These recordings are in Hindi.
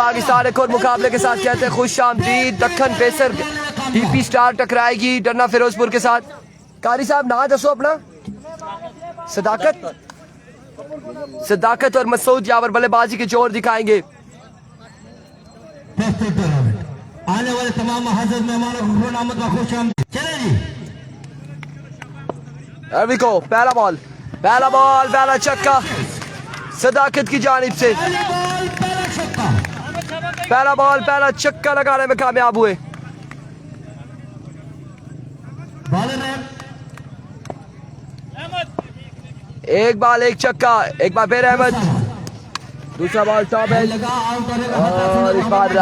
पाकिस्तान एक और मुकाबले के साथ कहते हैं खुश आमदीद। दक्खन पेसर टीपी स्टार टकराएगी डन्ना फिरोजपुर के साथ। कारी साहब ना दसो अपना। सदाकत और मसूद यावर बल्लेबाजी के जोर दिखाएंगे। आने वाले तमाम हजरत मेहमानों को खुश आमद व खुश आमदीद। चले जी। There we go, पहला छक्का सदाकत की जानिब से। पहला छक्का लगाने में कामयाब हुए। एक बॉल एक छक्का, एक बार फिर अहमद, दूसरा बॉल टॉप है और इस बार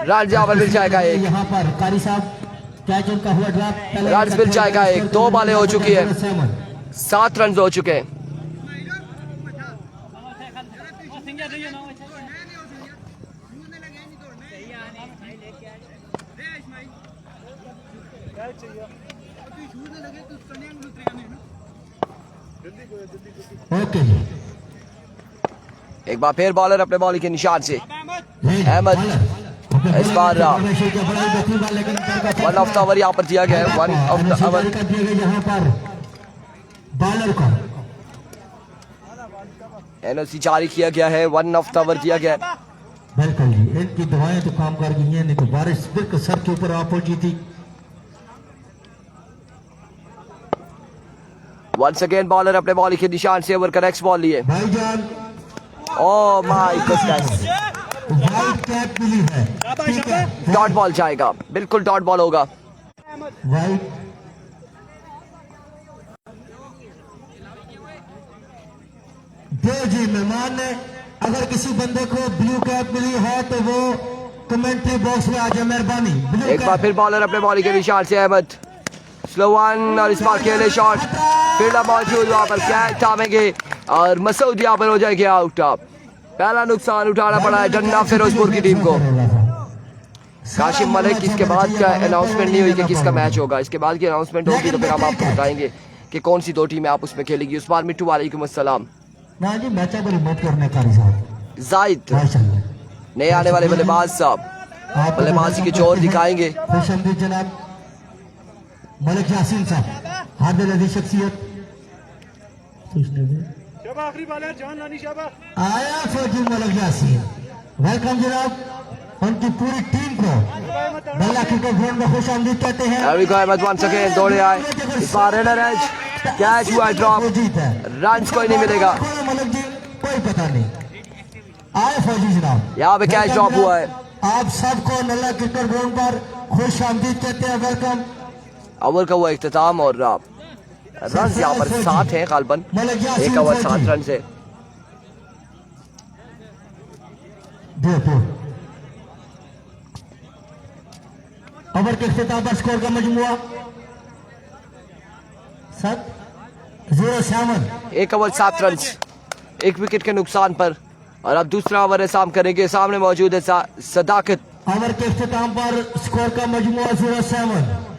रन जावर मिल जाएगा एक। यहाँ पर कारी साहब रन मिल जाएगा एक। 2 बॉलें हो चुकी है, 7 रन हो चुके हैं। ओके। एक बार फिर बॉलर अपने बॉल के निशान से अहमद। इस बार 1 ऑफ द ओवर यहाँ पर दिया गया है। 1 ऑफ द ओवर यहाँ पर बॉलर को एनओसी जारी किया गया है। 1 ऑफ द ओवर दिया गया है। बिल्कुल जी, इनकी दवाएं तो काम कर गई हैं, नहीं तो बारिश बिल्कुल सर के ऊपर आ पहुंची थी। वंस अगेन बॉलर अपने बॉल के निशान से ओवर का नेक्स्ट बॉल लिए। भाईजान oh my goodness, white cap मिली है। ठीक है, डॉट बॉल जाएगा, बिल्कुल डॉट बॉल होगा। वाइट दो जी मेहमान ने, अगर किसी बंदे को ब्लू कैप मिली है तो वो कमेंट्री बॉक्स में आ जाए मेहरबानी। एक बार फिर बॉलर अपने बॉल के निशान से अहमद। स्लो वन और इस बार खेले शॉट। फील्डर मौजूद वहां पर कैच थामेंगे और मसूद यहाँ पर हो जाएगी आउट। पहला नुकसान उठाना पड़ा है डन्ना फिरोजपुर की टीम को। काशिम मलिक, इसके बाद का अनाउंसमेंट नहीं हुई कि किसका मैच होगा। इसके बाद की अनाउंसमेंट होगी तो फिर हम आपको बताएंगे कि कौन सी 2 टीमें आप उसमें खेलेगी। उस बार मिट्टू वालेकुम अस्सलाम। ना जी मैच को रिमोट करने कारी साहब जाहिद माशाल्लाह। नए आने वाले बल्लेबाज साहब बल्लेबाजी के जोर दिखाएंगे। खुशआमदीद जनाब मलिक यासीन साहब, हादिर अली शख्सियत। आखिरी बॉलर जान लानी शाबाश। आया फौजी मलिक यासीन, वेलकम जनाब। उनकी पूरी टीम को बल्ला क्रिकेट ग्राउंड में खुशआमदीद कहते हैं। There we go, Ahmad once again दौड़े आए। इस बार रनर एज कैच हुआ ड्रॉप, रन कोई नहीं मिलेगा। मलिक जी कोई पता नहीं। आए फौजी जनाब, यहाँ पे कैच ड्रॉप हुआ है। आप सबको नल्ला क्रिकेट ग्राउंड पर खुशआमदीद कहते हैं, वेलकम। ओवर का हुआ इख्तिताम और रन यहाँ पर 7 है गालबन। 1 ओवर 7 रन से। ओवर के इख्तिताम पर स्कोर का मजमुआ 7-0। 1 ओवर 7 रन, 1 विकेट के नुकसान पर। और अब दूसरा ओवर है शाम करेंगे। सामने मौजूद है सदाकत। ओवर के इख्तिताम पर स्कोर का मजमुआ 0-7।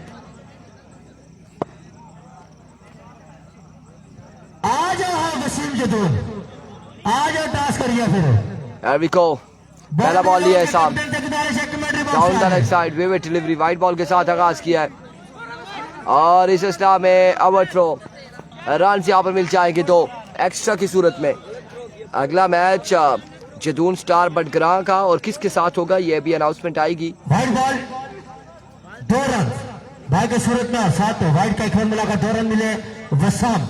आ जाओ वसीम जदून, आ जाओ टास्क करिए फिर। There we go, पहला बॉल लिया है शाम down the leg side. Vivid delivery wide ball के साथ आगाज किया है और इस इस्लाम में ओवर थ्रो। रन यहाँ पर मिल जाएंगे 2 एक्स्ट्रा की सूरत में। अगला मैच जदून स्टार बटग्रां का और किसके साथ होगा ये भी अनाउंसमेंट आएगी। वाइड बॉल 2 रन भाई की सूरत में, साथ वाइड का एक रन मिलाकर 2 रन मिले। वसाम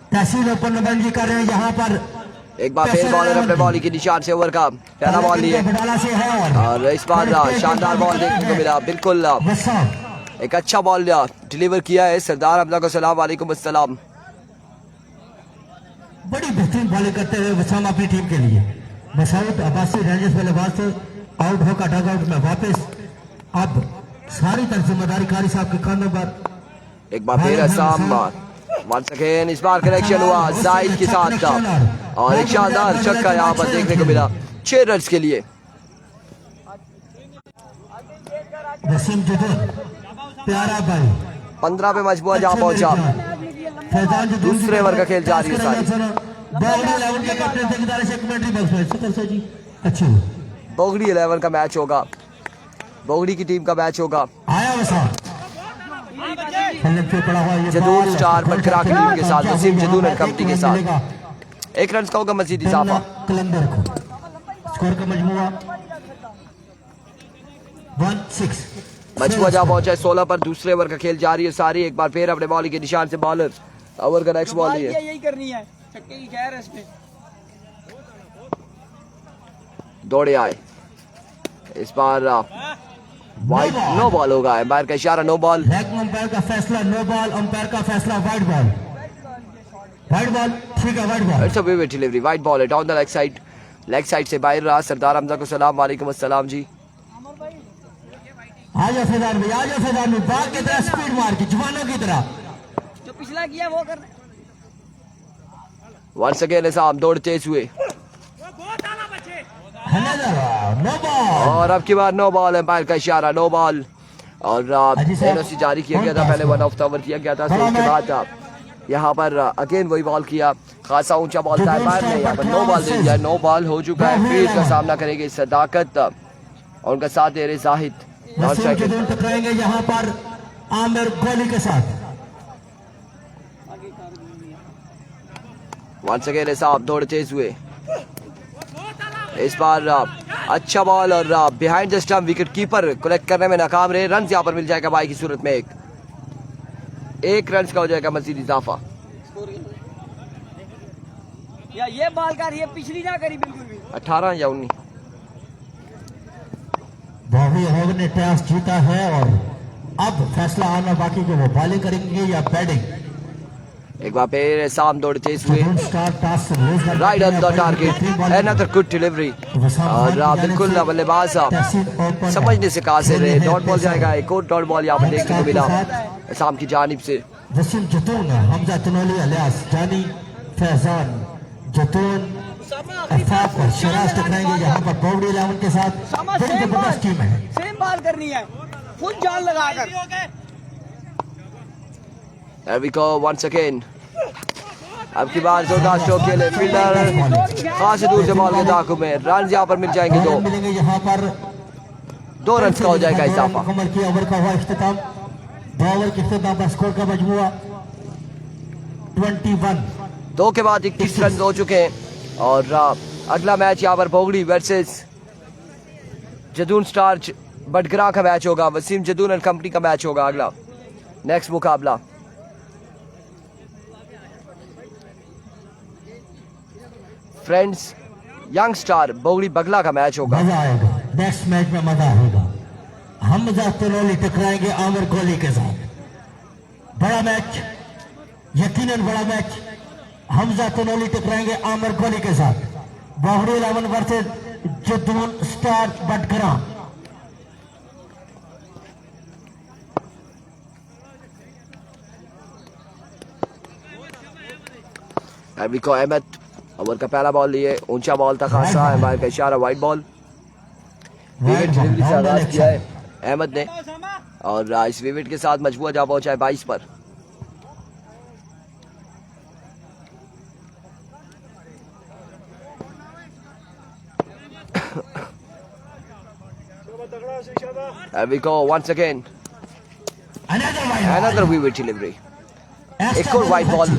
तहसील ओपन नबंदी कर रहे हैं यहाँ पर। एक बार फिर बॉलर अपने बॉल की निशान से ओवर का पहला बॉल लिए और इस बार शानदार बॉल देखने को मिला। बिल्कुल एक अच्छा बॉल डिलीवर किया है सरदार हमजा को। सलाम वालेकुम अस्सलाम। बड़ी बेहतरीन बॉलिंग करते हुए वसाम अपनी टीम के लिए। मसूद अब्बासी रेंजर्स बल्लेबाज से आउट होकर डगआउट में वापस। अब सारी तरफ जिम्मेदारी कारी साहब के कंधों पर। एक बार फिर असम वंस अगेन इस बार कनेक्शन हुआ जाहिद के साथ था और एक शानदार छक्का यहाँ पर देखने को मिला 6 रन के लिए। वसीम जदून प्यारा भाई 15 पे मजबूर जहाँ पहुंचा। दूसरे ओवर का खेल जारी है सारी। बोगड़ी 11 के कैप्टन से किनारे से कमेंट्री बॉक्स में सकल से जी अच्छी हो बोगड़ी 11 का मैच होगा, बोगड़ी की टीम का मैच होगा। आया वसा फलक पे पड़ा हुआ ये जदून बॉल स्टार बटकरा की टीम के साथ, वसीम जदून एंड कंपनी के साथ 1 रन का होगा मजीद इजाफा। कलंदर को स्कोर का मजमुआ 1-6 मजमुआ जा पहुंचा है 16 पर। दूसरे ओवर का खेल जारी है सारी। एक बार फिर अपने बॉलिंग के निशान से बॉलर ओवर का नेक्स्ट बॉल है, यही करनी है, छक्के की खैर है इसमें। दौड़े आए इस बार वाइड नो बॉल होगा, एम्पायर का इशारा नो बॉल। लेग अंपायर का फैसला नो बॉल, अंपायर का फैसला वाइड बॉल। वाइड बॉल ठीक है, wide ball. It's a vivid delivery, wide ball है डाउन द लेग साइड से बाहर रहा। सरदार हमजा को सलाम वालेकुम अस्सलाम जी। आजा फैजान भाई, आजा फैजान भाई, बाग की तरह स्पीड मार के जवानों की तरह जो पिछला किया वो कर। वंस अगेन साहब दौड़ तेज हुए नो बॉल और अब की बार नो बॉल, एम्पायर का इशारा नो बॉल। और एनओसी जारी किया गया था, पहले 1 ऑफ द ओवर किया गया था, तो उसके बाद यहाँ पर अगेन वही बॉल किया, खासा ऊंचा बॉल था, एम्पायर ने यहाँ पर नो बॉल दे दिया। नो बॉल हो चुका है, फील्ड का सामना करेंगे सदाकत और उनका साथ दे रहे जाहिद। वसीम जदून टकराएंगे यहाँ पर आमिर गोली के साथ। वंस अगेन साहब दौड़ तेज हुए इस बार अच्छा बॉल और behind the stump wicket keeper collect करने में नाकाम रहे। रन यहाँ पर मिल जाएगा बाई की सूरत में एक रन का हो जाएगा मजीद इजाफा। या ये बॉल कर, ये पिछली ना करी बिल्कुल भी। 18 या 19 बॉबी होग ने टॉस जीता है और अब फैसला आना बाकी कि वो बॉलिंग करेंगे या बैटिंग। एक बार फिर साम दौड़ तेज हुए right on the target, another good delivery और बिल्कुल बल्लेबाज समझने से कासिर रहे। डॉट बॉल जाएगा, एक और डॉट बॉल यहाँ पर देखने को मिला साम की जानिब से। वसीम जतून, हमजा तनोली अलियास जानी, फैजान जतून, अफाक और शराज टकराएंगे यहाँ पर बोगड़ी 11 के साथ। बड़ी जबरदस्त टीम है, सेम बॉल करनी है, फुल जान लगाकर। There we go once again. अब की बार जोरदार स्ट्रोक के लिए फील्डर खास दूर से बॉल के दाखिल में रन यहाँ पर मिल जाएंगे दो। मिलेंगे यहाँ पर 2 रन का हो जाएगा इजाफा। मुकम्मल किया ओवर का हुआ इख्तिताम। 2 ओवर के इख्तिताम पर स्कोर का मजमुआ 21। 2 के बाद 21 रन हो चुके हैं और अगला मैच यहाँ पर बोगड़ी वर्सेस जदून स्टार बटगरा का मैच होगा। वसीम जदून एंड कंपनी का मैच होगा अगला नेक्स्ट मुकाबला। फ्रेंड्स यंग स्टार बोगड़ी बगला का मैच होगा। मजा आएगा, नेक्स्ट मैच में मजा आएगा। हमजा तनोली टकराएंगे आमिर कोहली के साथ। बड़ा मैच, यकीनन बड़ा मैच। हमजा तनोली टकराएंगे आमिर कोहली के साथ। Bogri 11 versus Jadoon star Batgara. Ahmad over का पहला बॉल लिए, ऊंचा बॉल था खासा, एम्पायर का इशारा वाइड बॉल। विकेट डिलीवरी से आगाज किया है अहमद ने और इस विकेट के साथ मजबूत जा पहुंचा है 22 पर। Here we go once again. Another vivid delivery. एक और वाइड बॉल।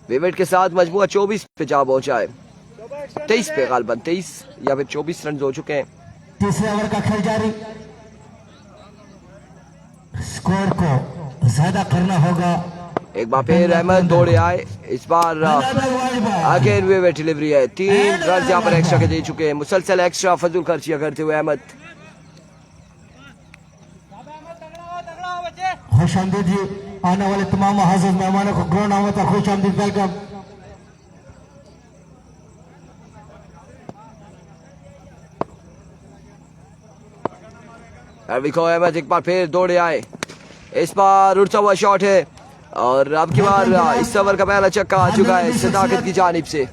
विकेट के साथ मजबूत 24 पे जा पहुंचा है। 23 पे गालबन 23 या फिर 24 रन हो चुके हैं। तीसरे ओवर का खेल जारी। स्कोर को ज्यादा करना होगा। एक बार फिर अहमद दौड़े आए, इस बार अगेन विकेट डिलीवरी है। 3 रन यहाँ पर एक्स्ट्रा के दे चुके हैं। मुसलसल एक्स्ट्रा फजूल खर्चियां करते हुए अहमद। खुश आमदीद जी, आने वाले तमाम हाजिर मेहमानों को ग्राउंड आमद और खुश आमदीद वेलकम। अहमद एक बार फिर दौड़े आए, इस बार उड़ता हुआ शॉट है और अब की बार इस ओवर का पहला छक्का आ चुका है सदाकत की जानिब से।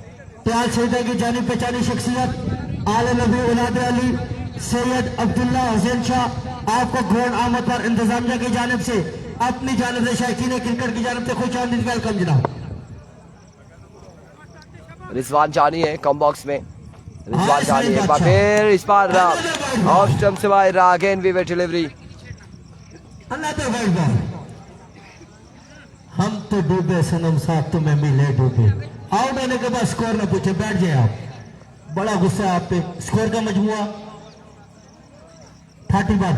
प्यार सईदा की जानिब पहचानी शख्सियत आले नबी औलाद अली सैयद अब्दुल्ला हुसैन शाह आपको ग्राउंड आमद पर इंतजामिया की जानिब से अपनी जानब से शायकीन क्रिकेट की जानब से खुश आमदीद वेलकम जनाब। रिजवान जानी है कम बॉक्स में, रिजवान जानी एक बार फिर इस बार ऑफ स्टंप से बाहर again we wait delivery. Another wide ball. हम तो डूबे सनम साहब तुम्हें मिले डूबे। आउट होने के बाद स्कोर न पूछे, बैठ जाए आप। बड़ा गुस्सा आप पे। स्कोर का मजमुआ 31।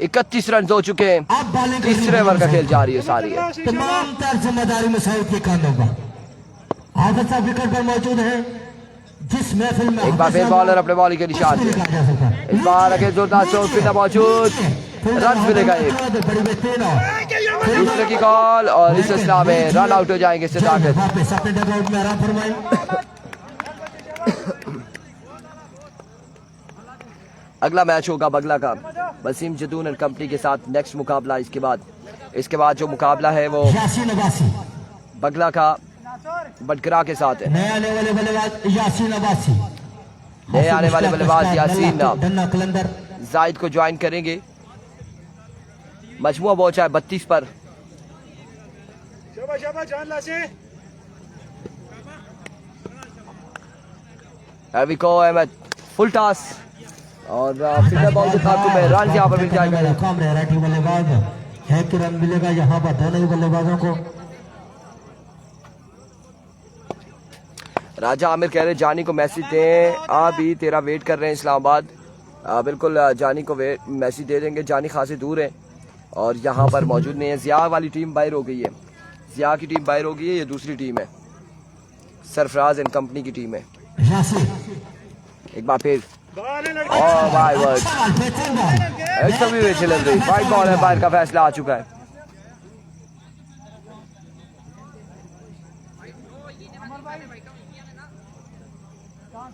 31 रन हो चुके हैं। आप बॉलिंग तीसरे ओवर का खेल जारी है सारी है। तमाम तर जिम्मेदारी मसाउद के कानों पर। हाफिज साहब विकेट पर मौजूद है। जिस महफिल में एक बार फिर बॉलर अपने बॉलिंग के निशान से, इस बार आगे जोरदार चौक फिर मौजूद, रन मिलेगा एक। दूसरे की कॉल और इस सिलसिला में रन आउट हो जाएंगे सिद्धार्थ। अगला मैच होगा बगला का वसीम जदून एंड कंपनी के साथ। नेक्स्ट मुकाबला इसके बाद जो मुकाबला है वो बगला का बटगरा के साथ है। नए आने वाले बल्लेबाज यासीन अब्बासी, नए आने वाले बल्लेबाज यासीन जाहिद को ज्वाइन करेंगे। मजमुआ पहुंचा है 32 पर। शाबाश शाबाश जान लासे। एविको अहमद फुल टॉस और फिल्डर बॉल के साथ में रन यहाँ पर मिल जाएगा। कम रेटी बल्लेबाज है कि रन मिलेगा यहाँ पर दोनों ही बल्लेबाजों को। राजा आमिर कह रहे जानी को मैसेज दें, अभी तेरा वेट कर रहे हैं इस्लामाबाद। बिल्कुल जानी को मैसेज दे देंगे। जानी खासी दूर है और यहाँ पर मौजूद नहीं है। जिया वाली टीम बाहर हो गई है, जिया की टीम बाहर हो गई है, ये दूसरी टीम है, सरफराज एंड कंपनी की टीम है। एक बार फिर वाइड बॉल है, बाहर का फैसला आ चुका है।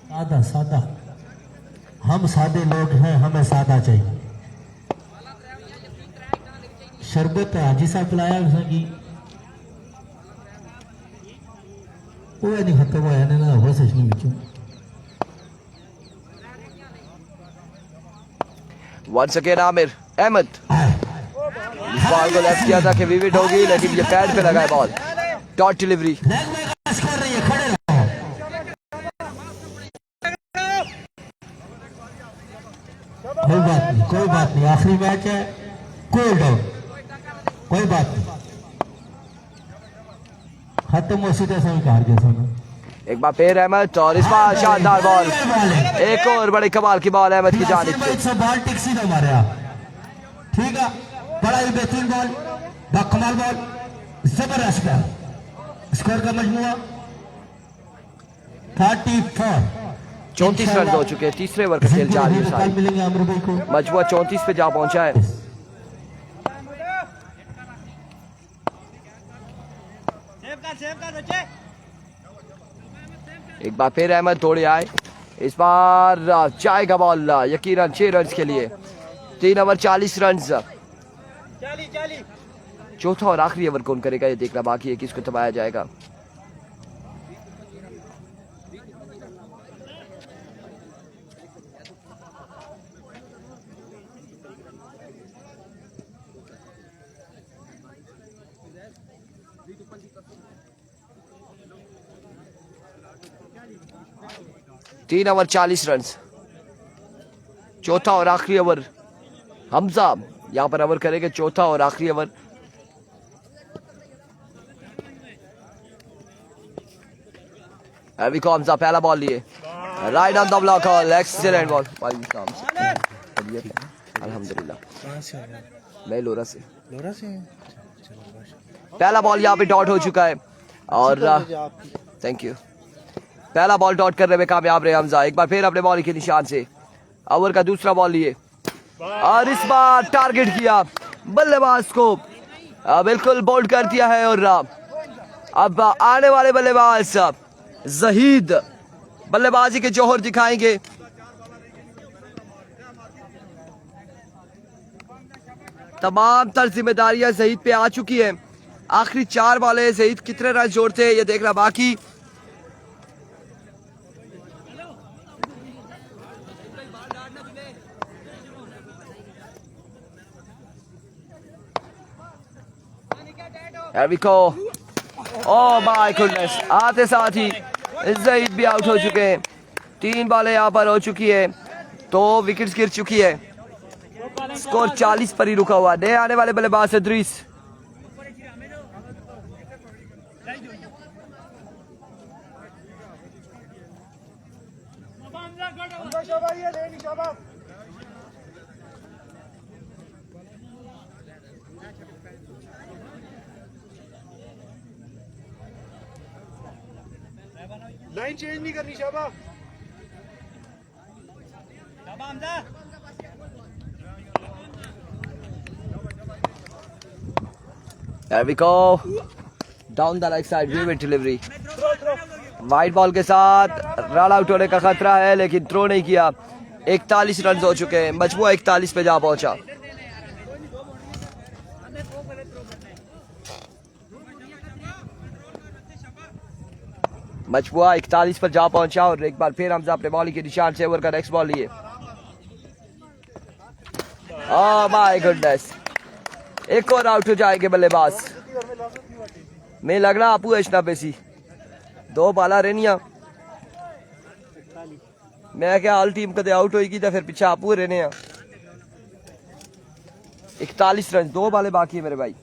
सादा सादा, हम सादे लोग हैं, हमें सादा चाहिए। शरबत हाजी साहब पिलाया उसकी वो नहीं खत्म होया ने ना हो सच नहीं बिचो। Once again Aamir Ahmad ball को लेफ्ट किया था कि विविड होगी, लेकिन ये पैड पे लगा है बॉल। Dot delivery. कोई बात नहीं, आखिरी मैच है, कूल डाउन, कोई बात नहीं, खत्म हो सीधे समय हार गया सोना। एक बार फिर अहमद और इस बार शानदार बॉल, एक और बड़ी कमाल की बॉल अहमद की जानिब से। बॉल टिक सीधा मारे आप, ठीक है, बड़ा ही बेहतरीन बॉल, बाकमाल बॉल, जबरदस्त बॉल। स्कोर का मजमुआ 34। 34 रन हो चुके हैं। तीसरे ओवर का खेल जारी है सारी। मजमुआ 34 पे जा पहुंचा है। एक बार फिर अहमद दौड़े आए, इस बार जाएगा बॉल यकीनन 6 रन के लिए। 3 ओवर 40 रन। चौथा और आखिरी ओवर कौन करेगा ये देखना बाकी है, किसको दबाया जाएगा। तीन ओवर 40 रन। चौथा और आखिरी ओवर हमजा यहाँ पर ओवर करेंगे, चौथा और आखिरी ओवर। अभी को हमजा पहला बॉल लिए, right on the block, excellent ball. अल्हम्दुलिल्लाह मैं लोरा से पहला बॉल यहाँ पे डॉट हो चुका है और थैंक यू। पहला बॉल डॉट करने में कामयाब रहे हमजा। एक बार फिर अपने बॉल के निशान से ओवर का दूसरा बॉल लिए और इस बार टारगेट किया बल्लेबाज को, बिल्कुल बोल्ड कर दिया है। और अब आने वाले बल्लेबाज जहीद बल्लेबाजी के जौहर दिखाएंगे। तमाम तर जिम्मेदारियां जहीद पे आ चुकी है। आखिरी 4 बॉलें जहीद कितने रन जोड़ते हैं ये देखना बाकी। Here we go. Oh my goodness. आते साथ ही ज़ईद भी आउट हो चुके हैं। 3 बॉलें यहाँ पर हो चुकी है, 2 विकेट्स गिर चुकी है। स्कोर 40 पर ही रुका हुआ। नए आने वाले बल्लेबाज इद्रीस। शाबाश ये ले ली शाबाश लाइन चेंज नहीं करनी शाबाश There we go. Down the right side, vivid delivery. White ball के साथ रन आउट होने का खतरा है, लेकिन थ्रो नहीं किया। 41 रन हो चुके हैं, मजमुआ 41 पे जा पहुंचा। मजमुआ 41 पर जा पहुंचा और एक बार फिर हमजा अपने बॉलिंग के निशान से ओवर का नेक्स्ट बॉल लिए। ओह माय गुडनेस, एक और आउट हो जाएंगे बल्लेबाज। मैं लग रहा आपू एशना पेसी 2 बाला रहनिया। मैं क्या हाल टीम कदे आउट होगी तो फिर पीछे आपू रहने। 41 रन, 2 बाले बाकी है मेरे भाई।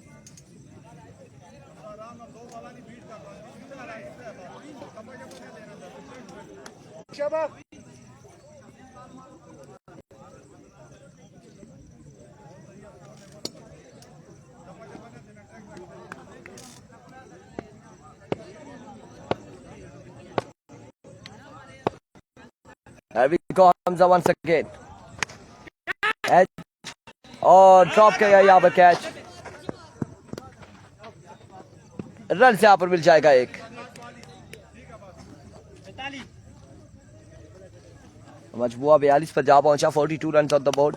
शाबाश Here we go, Hamza once again. और ड्रॉप किया यहाँ पर कैच। रन से यहाँ पर मिल जाएगा एक। मजबूआ 42 पर जा पहुंचा। 42 run on the board.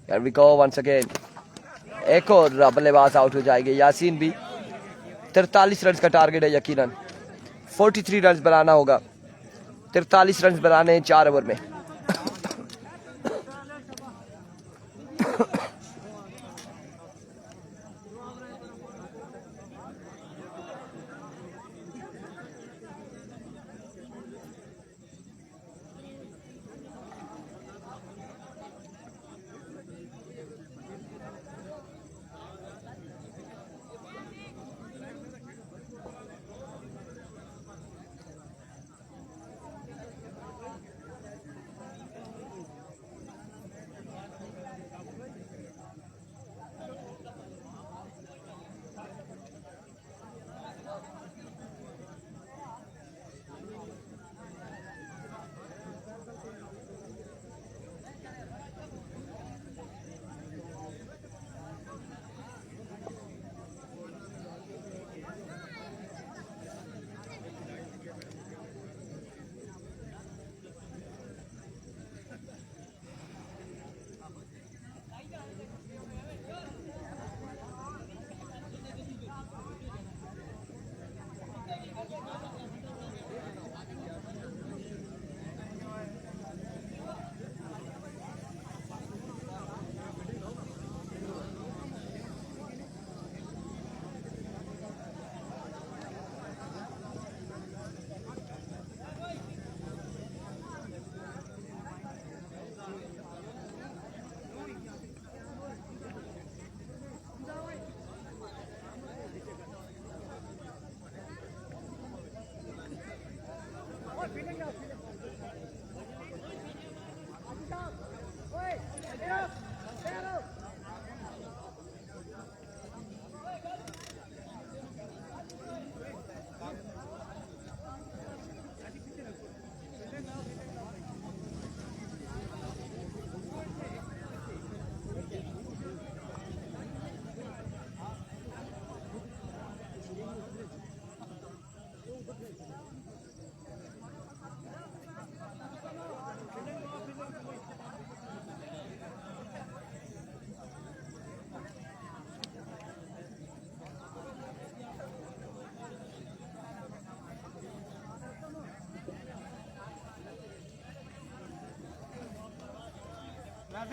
Here we go once again. एक और बल्लेबाज आउट हो जाएंगे। यासीन भी 43 रन का टारगेट है यकीनन। 43 रन बनाना होगा। 43 रन बनाने हैं 4 ओवर में।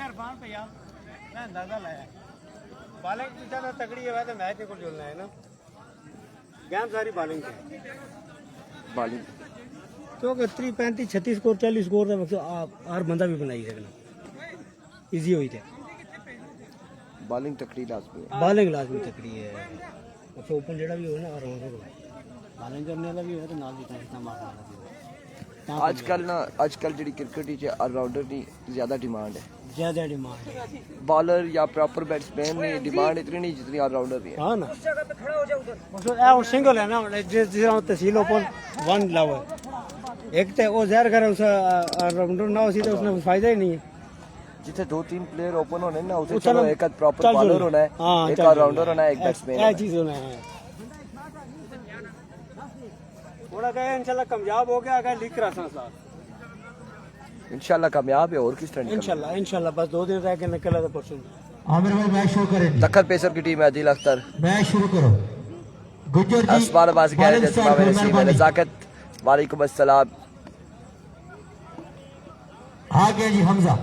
इरफान पे यार मैं अंदाजा लाया बॉलिंग पीछा ना तगड़ी है तो मैच को जुड़ना है ना गेम सारी बॉलिंग की बॉलिंग क्योंकि 35 36 स्कोर 40 स्कोर ਦਾ ਮਕਸਦ ਹਰ ਬੰਦਾ ਵੀ ਬਣਾਈ ਸਕਣਾ ਈਜ਼ੀ ਹੋਈ ਤੇ बॉलिंग तकड़ी लाजमी है बॉलिंग लाजमी तकड़ी है अच्छा ओपन जेड़ा भी हो ना ऑलराउंडर बॉलिंग करने वाला भी हो तो नाल भी इतना मारना आजकल ਜਿਹੜੀ क्रिकेट ਵਿੱਚ ऑलराउंडर ਦੀ ਜ਼ਿਆਦਾ डिमांड है ज्यादा डिमांड है बॉलर या प्रॉपर बैट्समैन में डिमांड इतनी नहीं जितनी ऑलराउंडर की है हाँ ना और सिंगल है ना जिस तहसील ओपन वन लव है एक तो वो जहर कर उस ऑलराउंडर ना उसी तो उसने फायदा ही नहीं है जिथे 2-3 प्लेयर ओपन होने ना उसे चलो एक प्रॉपर बॉलर होना है एक ऑलराउंडर होना है एक बैट्समैन क्या चीज होना है थोड़ा कहे इंशाल्लाह कामयाब हो गया अगर लीक करासा साथ इंशाल्लाह कामयाब है और किस तरह इंशाल्लाह बस 2 दिन रह के निकला तो परसों आमिर भाई मैच शुरू करें दक्कन पेसर की टीम है आदिल अख्तर मैच शुरू करो गुज्जर जी अस्मान अब्बासी कह रहे थे मेरे नसीब है नजाकत वालेकुम अस्सलाम आ गया जी हमजा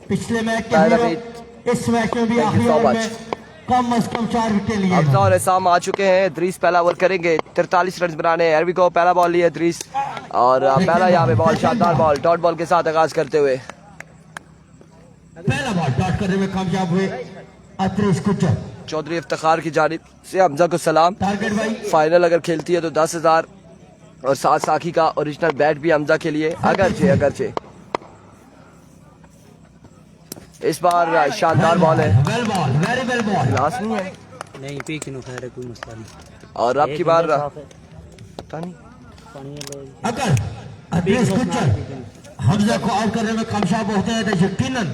पिछले मैच के ताहिर हीरो, हमीद। इस मैच में भी Thank you आखिरी so ओवर much. में कम से कम 4 विकेट लिए अब हैं। और इसाम आ चुके हैं इद्रीस पहला ओवर करेंगे 43 रन बनाने हैं एरवी को पहला बॉल लिया इद्रीस और पहला यहाँ पे बॉल शानदार बॉल डॉट बॉल के साथ आगाज करते हुए पहला बॉल डॉट करने में कामयाब हुए अत्रीस गुज्जर चौधरी इफ्तिखार की जानिब से हमजा को सलाम टारगेट भाई फाइनल अगर खेलती है तो 10,000 और 7 साखी का ओरिजिनल बैट भी हमजा के लिए अगरचे इस बार शानदार बॉल है well ball very well ball class नहीं है नहीं पी किनो खैर है कोई मसला नहीं और अब की बार पता नहीं पानी लो अगर अत्रीस गुज्जर हमजा को आउट करने में कामयाब होते हैं तो यकीनन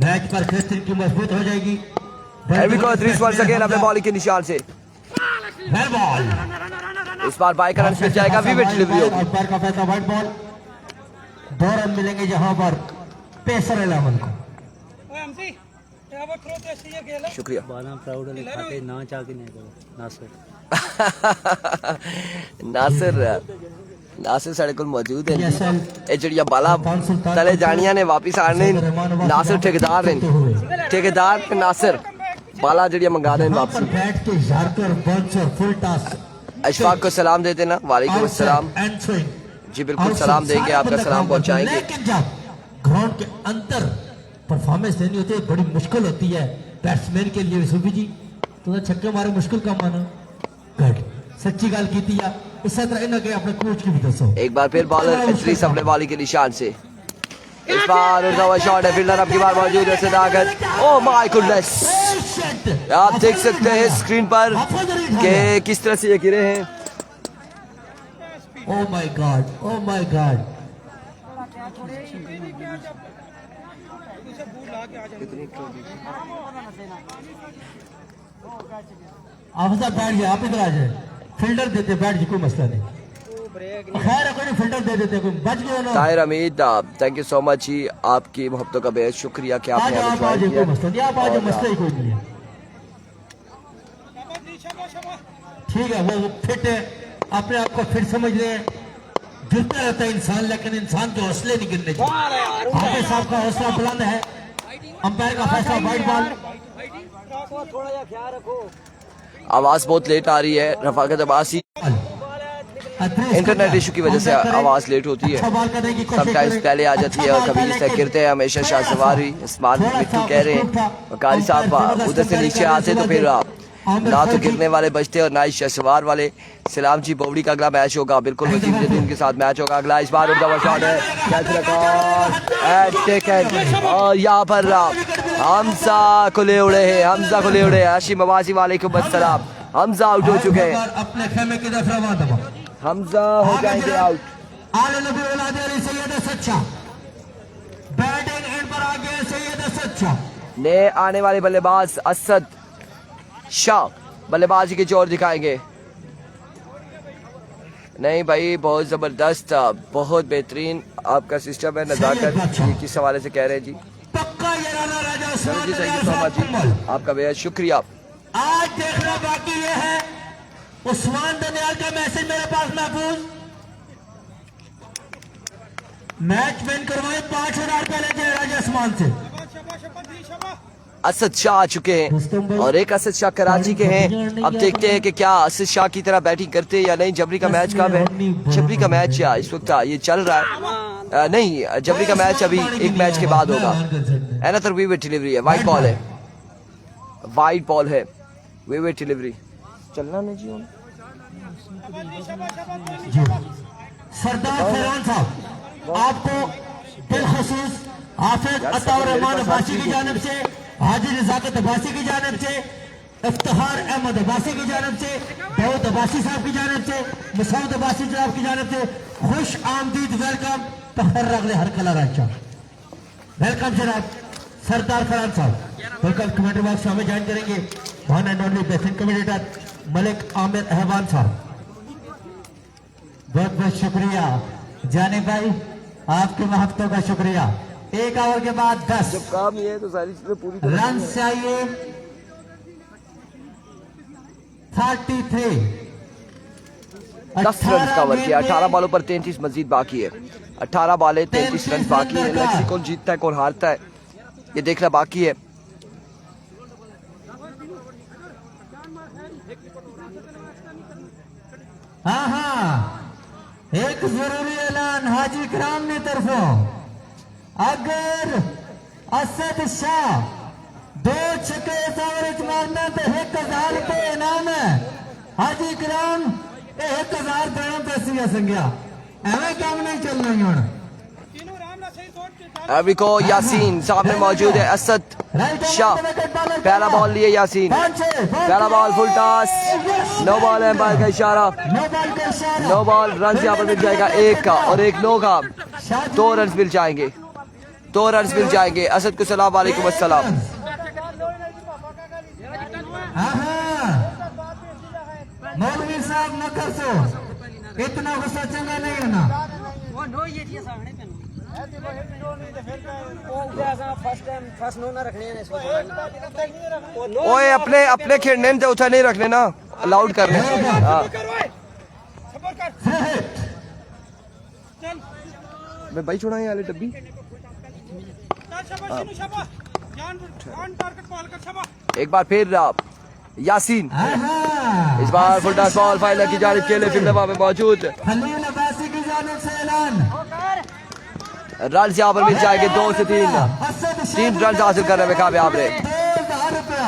मैच पर खेल की मजबूत हो जाएगी एरवी को इद्रीस वंस अगेन अपने बॉलिंग के निशान से वेल बॉल इस बार बाइक रन मिल जाएगा विविड डिलीवरी होगी और पैर का पैसा वाइट बॉल 2 रन मिलेंगे जहां पर पेसर एलामन को शुक्रिया बाना प्राउड वाले खाते ना चाह के नहीं करो नासिर नासिर साढ़े को मौजूद है ये जड़िया बाला तले जानिया ने वापिस आने नासिर ठेकेदार पे नासिर बाला जड़िया मंगा दें यहाँ पर वापसी बैठ के यार्कर बंच और फुल टॉस अशफाक को सलाम देते ना वालेकुम अस्सलाम एंड स्विंग जी बिल्कुल सलाम देंगे आपका सलाम पहुंचाएंगे लेकिन जब ग्राउंड के अंदर परफॉर्मेंस देनी होती है बड़ी मुश्किल होती है बैट्समैन के लिए सूफी जी तो छक्के मारे मुश्किल का माना गुड सच्ची गल की थी इस तरह इन्हें के अपने कोच की भी दसो एक बार फिर बॉलर इद्रीस अपने बॉलिंग के निशान से इस बार उड़ता हुआ शॉट है फील्डर अब की बार मौजूद है सदाकत ओह माय गुडनेस आप देख सकते हैं स्क्रीन पर कि किस तरह से ये गिरे हैं ओह माय गॉड आप बैठ जाए आप इधर आ जाए फील्डर देते बैठ जाए कोई मसला नहीं खैर है, कोई नहीं फील्डर दे देते कोई बच गया ना Tahir Hameed thank you so much ji आपकी मोहब्बतों का बेहद शुक्रिया कि आपने हमें आप आ ज्वाइन जाए किया कोई मसला नहीं आप आ जाए और, मसला ही कोई नहीं है ठीक है वो फिट है अपने आप को फिट समझ रहे हैं गिरता रहता है इंसान लेकिन इंसान के हौसले नहीं गिरने चाहिए हाफिज साहब का हौसला बुलंद है अंपायर का फैसला वाइट बॉल थोड़ा सा ख्याल रखो आवाज बहुत लेट आ रही है रफाकत अब्बासी इंटरनेट इशू की वजह से आवाज लेट होती है समटाइम्स पहले आ जाती है और कभी जिस तरह गिरते हैं हमेशा शाहसवारी इस्माल मिट्टू कह रहे हैं वकारी साहब उधर से नीचे आते तो फिर ना तो गिरने वाले बचते और ना ही शाहसवार वाले सलाम जी बोवड़ी का अगला मैच होगा बिल्कुल वजीरुद्दीन के साथ मैच होगा अगला इस बार उनका शॉट है कैच रिकॉर्ड और यहाँ पर हमजा को ले उड़े हैं हाशिम अब्बासी वालेकुम अस्सलाम हमजा आउट हो चुके हैं अपने खेमे की तरफ रवा दबा हमजा हो जाएंगे आउट आले नबी औलाद अली सैयद सच्चा बैटिंग एंड पर आ गए सैयद सच्चा नए आने वाले बल्लेबाज असद शाह बल्लेबाजी के जोर दिखाएंगे नहीं भाई बहुत जबरदस्त बहुत बेहतरीन आपका सिस्टम है नजाकत जी किस हवाले से कह रहे हैं जी पक्का ये राना राजा उस्मान जी थैंक यू सो मच जी आपका बेहद शुक्रिया आज देखना बाकी ये है उस्मान दनियाल का मैसेज मेरे पास महफूज मैच विन करवाए 5,000 रुपए लेते हैं राजस्थान से। असद शाह आ चुके हैं और एक असद शाह कराची के हैं। अब देखते हैं कि क्या असद शाह की तरह बैटिंग करते हैं या नहीं। जबरी का मैच कब है? जबरी का मैच या इस वक्त ये चल रहा है नहीं, जबरी का मैच अभी एक मैच के बाद होगा। एनदर वीवेट डिलीवरी है, वाइट बॉल है, वाइट बॉल है, वीवेट डिलीवरी चलना नहीं जी। सरदार फरहान साहब आपको बिलखसूस हाफिज अताउर रहमान अब्बासी की जानिब से, हाजी रज़ाकत अब्बासी की जानिब से, इफ्तिखार अहमद अब्बासी की जानिब से, दाऊद अब्बासी साहब की जानिब से, मसूद अब्बासी साहब की जानिब से खुश आमदीद वेलकम। तहर रगले हर कलर अच्छा वेलकम जनाब सरदार फरहान साहब। वेलकम कमेंट्री बॉक्स में ज्वाइन करेंगे वन एंड ओनली बेहतरीन कमेंटेटर मलिक आमिर अहवान साहब। बहुत बहुत शुक्रिया जाने भाई, आपके महत्व का शुक्रिया। एक ओवर के बाद 10 जब काम ये है तो सारी चीजें पूरी रन चाहिए 43। 10 रन कवर किया। 18 बॉलों पर 33 मजीद बाकी है। 18 बॉलें 33 रन बाकी है। लक्ष्य कौन जीतता है कौन हारता है ये देखना बाकी है। हाँ एक जरूरी ऐलान हाजी कराम ने तरफों, अगर असद शाह 2 छक्के मारना तो 1,000 रुपए इनाम है। हाजी कराम 1,000 देना पैसी संज्ञा एवं काम नहीं चल रही हूं। एवरिको यासीन सामने मौजूद है। असद शाह पहला बॉल लिए यासीन, पहला ball full toss, no ball है, बॉल का इशारा, नो बॉल। रन यहाँ पर मिल जाएगा एक का और एक नो का, 2 रन मिल जाएंगे, 2 रन मिल जाएंगे। असद को सलाम वालेकुम अस्सलाम। मौलवी साहब न कर सो, इतना गुस्सा चंगा नहीं है ना। ओए अपने अपने खेलने तो उठा नहीं रखने ना, अलाउड करने। मैं भाई छोड़ा ये वाले डब्बी। एक बार फिर यासीन, इस बार फुल टॉस बॉल फाइनल की जानिब खेले फिर दफा में मौजूद। खलील अब्बासी की जानिब से ऐलान, रन यहाँ पर मिल जाएंगे 2 से 3 रन हासिल करने में कामयाब रहे। 2,000 रुपया,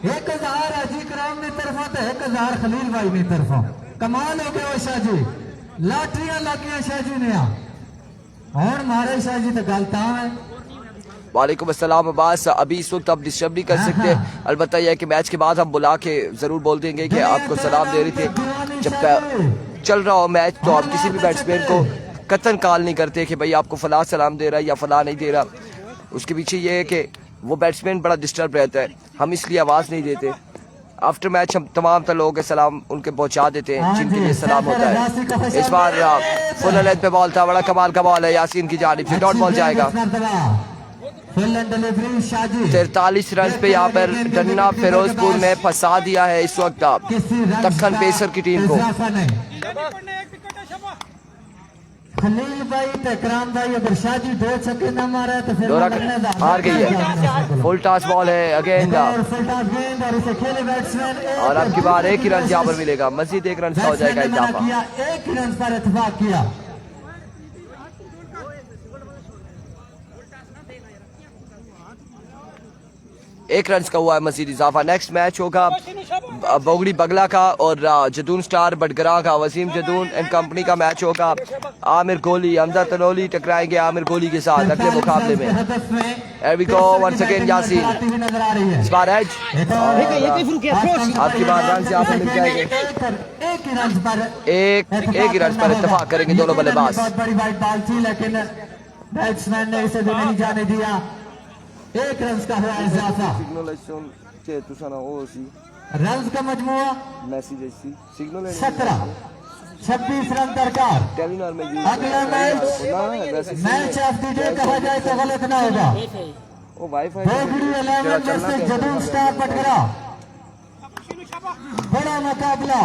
1,000 हाजी कराम ने तरफों तो 1,000 खलील भाई ने तरफों। कमाल हो गया शाह जी, लाटरियां लग गया शाह जी ने और मारे शाह जी तो गलता है। वालेकुम अस्सलाम अब्बास, अभी इस वक्त आप डिस्टर्ब नहीं कर सकते। अलबत्ता यह है कि मैच के बाद हम बुला के जरूर बोल देंगे कि आपको सलाम दे रहे थे। जब चल रहा हो मैच तो आप किसी भी बैट्समैन को कतन कॉल नहीं करते कि भाई आपको फला सलाम दे रहा है या फला नहीं दे रहा। उसके पीछे ये है कि वो बैट्समैन बड़ा डिस्टर्ब रहता है, हम इसलिए आवाज़ नहीं देते। आफ्टर मैच हम तमाम लोगों के सलाम उनके पहुंचा देते हैं जिनके लिए सलाम होता है। इस बार फुल लेंथ पे बॉल था, बड़ा कमाल का बॉल है यासीन की जानिब से, डॉट बॉल जाएगा। 43 रन पे यहाँ पर डन्ना फिरोजपुर ने फंसा दिया है इस वक्त दक्कन पेसर की टीम को। खलील भाई तकराम भाई अगर शादी 2 छक्के न मारा तो फिर हार गई है। फुल टॉस बॉल है अगेन और अब की बार 1 ही रन यहाँ पर मिलेगा, मजीद 1 रन का हो जाएगा इजाफा। 1 रन पर इत्तेफाक किया। एक रन का हुआ है मजीद इजाफा। नेक्स्ट मैच होगा बोगड़ी बगला का और जदून स्टार बडगरा का, वसीम जदून एंड कंपनी का मैच होगा। आमिर गोली हमजा तनोली टकराएंगे आमिर गोली के साथ अगले मुकाबले में। Here we go once again Yasin, इस बार एज आपकी बार रन से आपको मिल जाएंगे। एक ही रन पर इत्तेफाक करेंगे दोनों बल्लेबाज। बहुत बड़ी वाइड बॉल थी लेकिन बैट्समैन ने इसे भी नहीं जाने दिया। 1 रन का हुआ इजाफा। रन का मजमुआ 17, 26 रन दरकार। अगला मैच ऑफ द डे कहा जाए तो गलत ना होगा। बोगड़ी 11 वर्सेस जदून स्टार बटगरा, बड़ा मुकाबला।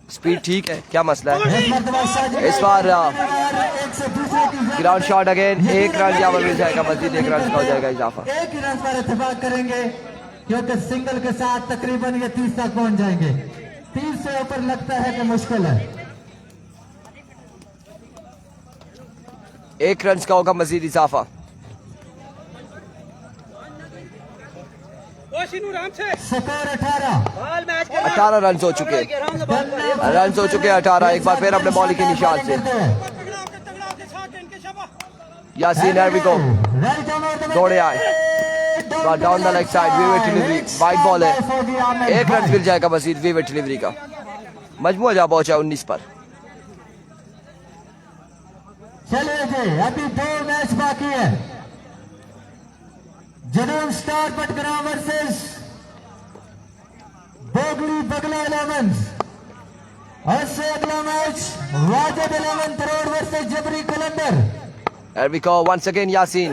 स्पीड ठीक है, क्या मसला है? इस मरतबा साजिद इस बार एक से दूसरे की ग्राउंड शॉट अगेन, एक रन यहाँ पर मिल जाएगा, मजीद एक रन का हो जाएगा इजाफा। एक ही रन पर इत्तेफाक करेंगे क्योंकि सिंगल के साथ तकरीबन ये 30 तक पहुंच जाएंगे। 30 से ऊपर लगता है कि मुश्किल है। एक रन का होगा मजीद इजाफा। स्कोर 18 18 रन हो चुके, रन हो चुके 18। एक बार फिर अपने बॉलिंग के निशान से यासीन को दौड़े आए, down the leg side, vivid delivery, wide ball है, एक रन मिल जाएगा मजीद विविड डिलीवरी का। मजमूआ जा पहुंचा 19 पर। चलिए जी, अभी 2 मैच बाकी है। जुनून स्टार पटकरा वर्सेस बोगली बगला 11। और से अगला मैच वाजिद 11 करोड़ वर्सेस जबरी कलंदर। Here we go once again Yasin.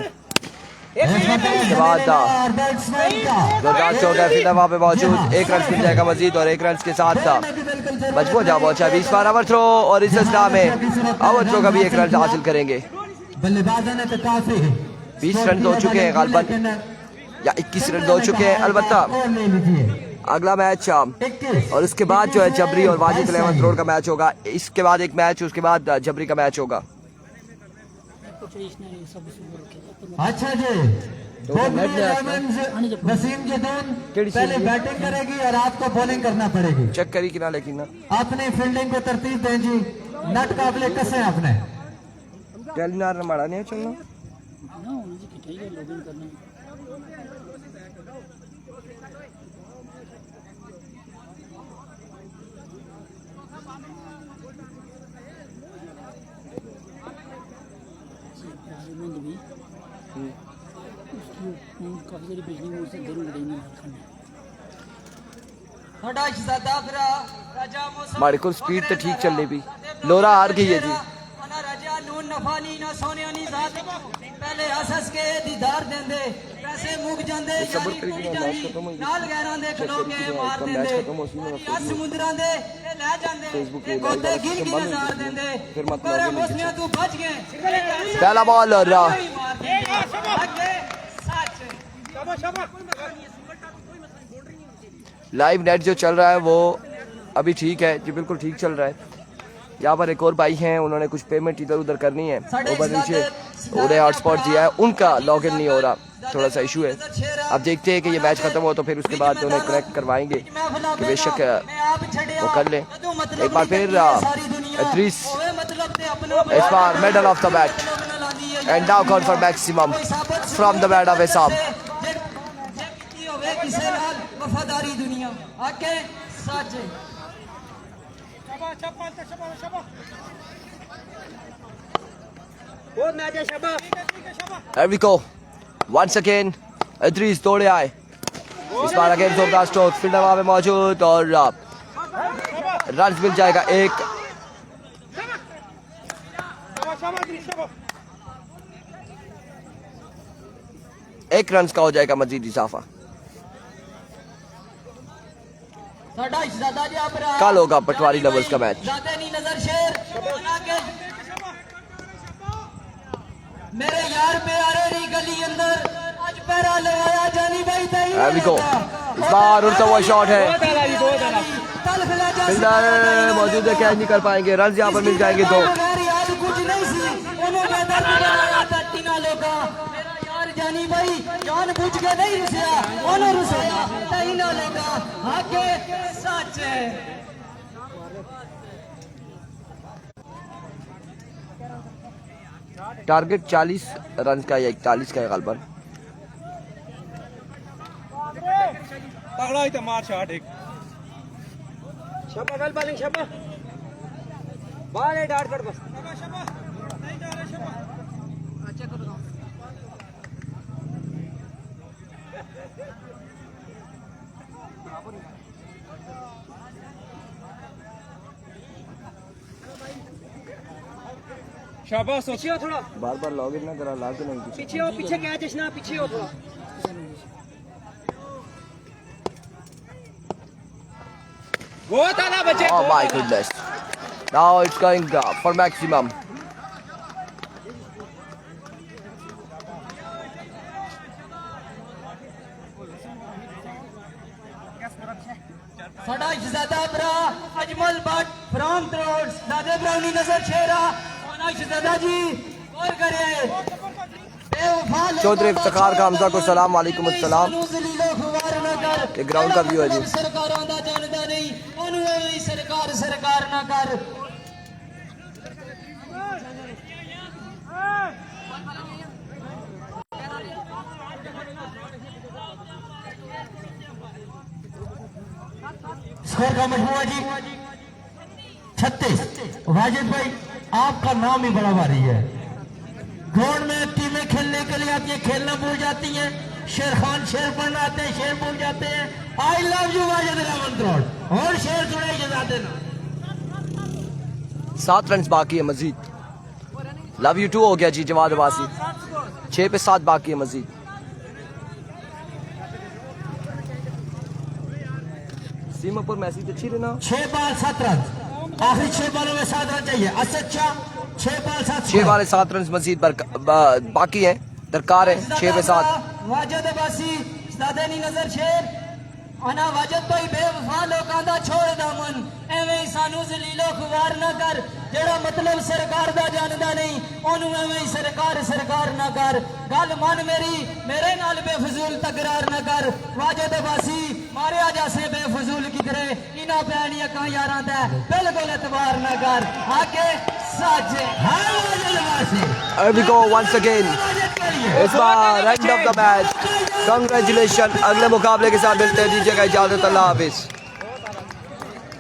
इसके बाद जोरदार चौका है वहां पे मौजूद, एक रन मिल जाएगा मजीद और एक रन के साथ था मजबूर जा पहुंचा 20 बार ओवर थ्रो और इस इस्लाम में ओवर थ्रो का भी एक रन हासिल करेंगे। बल्लेबाजों ने तो काफी 20 रन हो चुके हैं गालबन, या 21 रन हो चुके हैं। अलबत्ता अगला मैच और उसके बाद जो है जबरी और वाजिद 11 करोड़ का मैच होगा। इसके बाद एक मैच, उसके बाद जबरी का मैच होगा। अच्छा जी, वसीम जदून पहले बैटिंग करेगी और आपको बॉलिंग करना पड़ेगी। चेक करी कि ना, लेकिन ना अपनी फील्डिंग को तरतीब दें जी। नट काबले कसे आपने टेलीनार मारा नहीं है चलना। हमारे को स्पीड तो ठीक चल रही भी, लोरा हार गई है जी। पहले हसस के दीदार देंदे, पैसे मुक जांदे, नाल गैरां दे खलोके मार देंदे, समुद्रां दे ले जांदे, गोते गिन गिन नजार देंदे, पर मुस्लियां तू बच गए। पहला बॉल और लाइव नेट जो चल रहा है वो अभी ठीक है जी, बिल्कुल ठीक चल रहा है। यहाँ पर एक और भाई हैं, उन्होंने कुछ पेमेंट इधर उधर करनी है, ऊपर नीचे उन्हें हॉटस्पॉट दिया है, उनका लॉगिन नहीं हो रहा, थोड़ा सा इशू है। अब देखते हैं कि ये मैच खत्म हो तो फिर उसके बाद उन्हें कनेक्ट करवाएंगे कि बेशक वो कर लें। एक बार फिर इद्रीस इस बार middle of the bat and down count for maximum from the bat off एसाम। वफादारी दुनिया आके सच Here we go. Once again, Idris दौड़े आए, इस बार अगेन जोरदार स्ट्रोक, फील्डर वहां पे मौजूद और रन मिल जाएगा एक। एक रन का हो जाएगा मजीद इजाफा। कल होगा पटवारी लवर्स का मैच। मेरे यार प्यारे री गली अंदर आज पैरा लगाया जानी भाई There we go. इस बार उड़ता हुआ शॉट है, फील्डर मौजूद है, कैच नहीं कर पाएंगे, रन यहाँ पर मिल जाएंगे दो। जानी भाई जान बुझ के नहीं रुसिया, ओनो रुसिया तही ना लेगा आगे सच है। टारगेट 40 रन का या 41 का है गालबन। तगड़ा ही तो मार शॉट एक शबा गल बॉलिंग शबा बाल है डाट कर बस नहीं जा रहा शबा अच्छा करो शाबाश। पीछे हो थोड़ा, बार बार लॉग इन ना करा, लाके नहीं पीछे हो, पीछे क्या जश्ना, पीछे हो थोड़ा। Oh my goodness. Now it's going for maximum. साडा शहजादा भरा अजमल भट्ट फ्रॉम त्रोड़ दादे ब्राउनी नजर शेरा और शहजादा जी और करे चौधरी इफ्तिखार का हमजा को सलाम वालेकुम अस्सलाम। ये ग्राउंड का व्यू है जी। सरकारां दा जानदा नहीं ओनू एवी सरकार ना कर। स्कोर का मजमूआ जी 36। वाजिद भाई आपका नाम ही बड़ा भारी है। ग्राउंड में टीमें खेलने के लिए आती है, खेलना भूल जाती हैं। शेर खान शेर पढ़ना आते हैं, शेर भूल जाते हैं। आई लव यू वाजिद रामन त्रोड़ और शेर सुनाई जाते ना। 7 रन बाकी है मजीद। लव यू 2 हो गया जी जवाद वासी। 6 पे 7 बाकी है मजीद। सीमापुर मैसेज अच्छी रहना। 6 बॉल 7 रन। आखिरी 6 बॉलों में 7 रन चाहिए। अच्छा 6 बॉल 7 6 वाले 7 रन मजीद बाकी हैं, दरकार है। 6 पे 7। वाजिद अब्बासी दादे नी नजर शेर आना वाजिद भाई बेवफा लोकां दा छोड़ दामन एवें ही सानू जलीलो खुवार ना कर। जेड़ा मतलब सरकार दा जानदा नहीं ओनू एवें ही सरकार ना कर। गल मन मेरी मेरे नाल बेफजूल तकरार ना कर। वाजिद अब्बासी मारिया जासे बेफजूल किधरे इना पैनिया का यारां दा बिल्कुल एतबार ना कर। आके साजे हाय Wajid Abbasi. Here we go once again. इस बार end of the match. Congratulation. अगले मुकाबले के साथ मिलते हैं। दीजिएगा इजाजत। अल्लाह हाफिज।